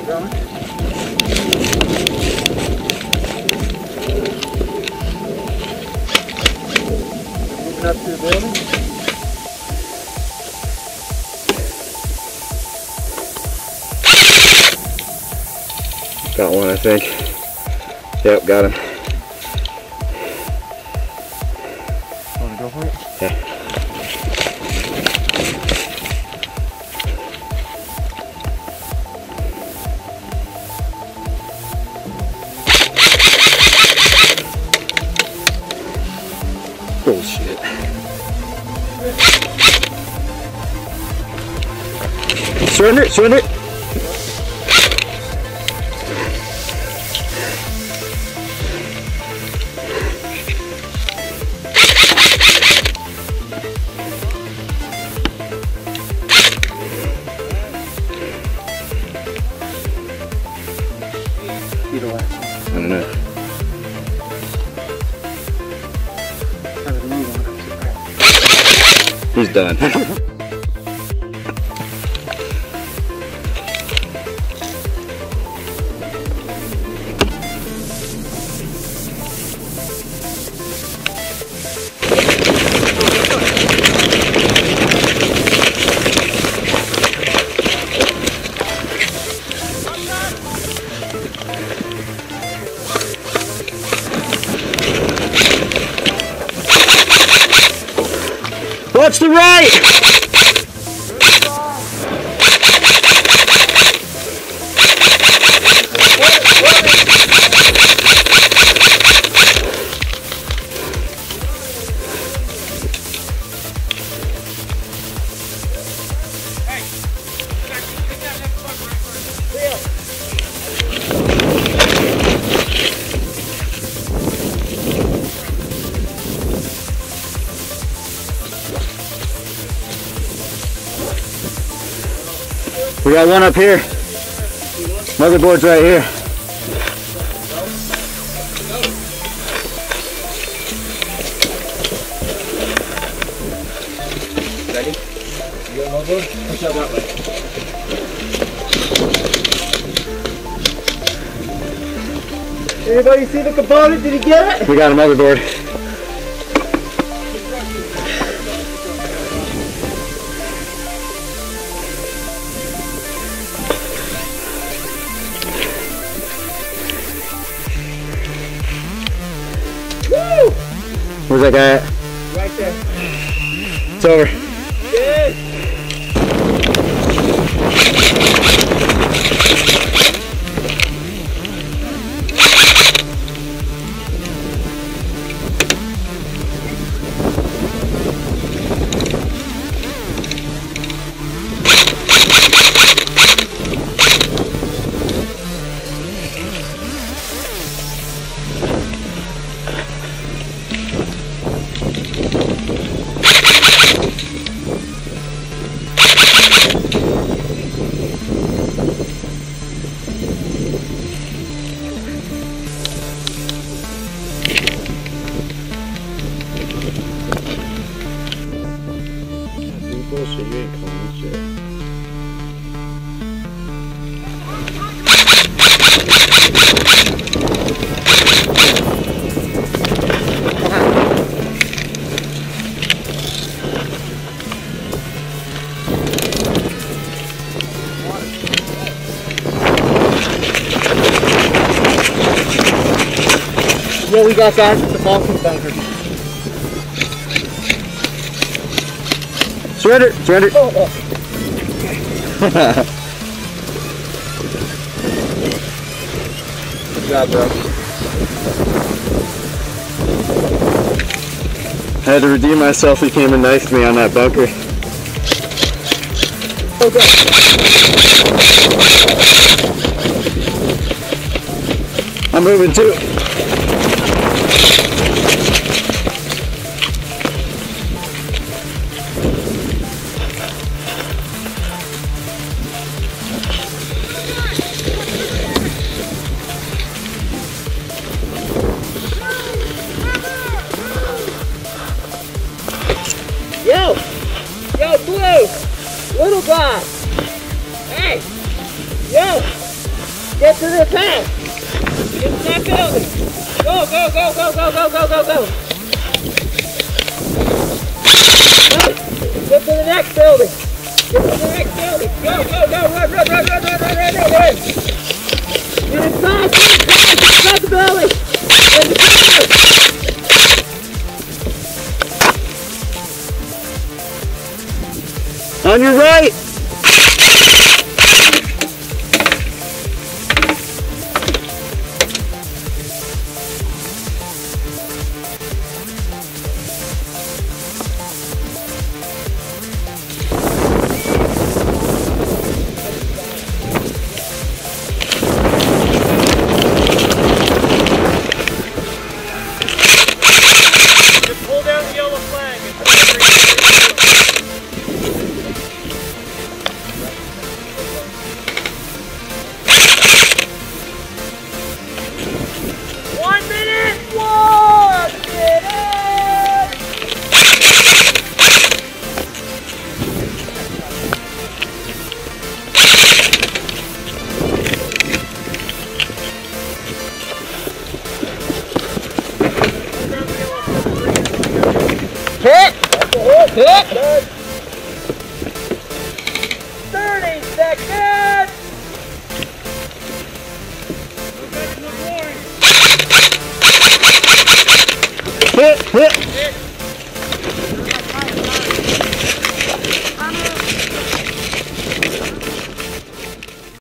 going. Moving up to the building. Got one, I think. Yep, got him. Want to go for it? Yeah. Bullshit. Surrender it, surrender it. Either way. I don't know. He's done. Watch the right! We got one up here. Motherboard's right here. Ready? You got a motherboard? Push out that way. Anybody see the component? Did he get it? We got a motherboard. Woo! Where's that guy at? Right there. It's over. Good. Bullshit, you ain't calling shit. Yeah, we got guys at the Balkan bunker. Surrender, surrender. Oh, oh. Good job, bro. I had to redeem myself. He came and knifed me on that bunker. Okay. I'm moving too. Yo! Yo, Blue! Little guy! Hey! Yo! Get to the tank. Get to that building. Go, go, go, go, go, go, go, go, go. Get to the next building. Get to the next building. Go, go, go, run, run, run, run, run, run, run, run, run. Get inside the building. Get inside. On your right. Pull down the yellow flag. Hit! Hit! 30 seconds! Hit, hit.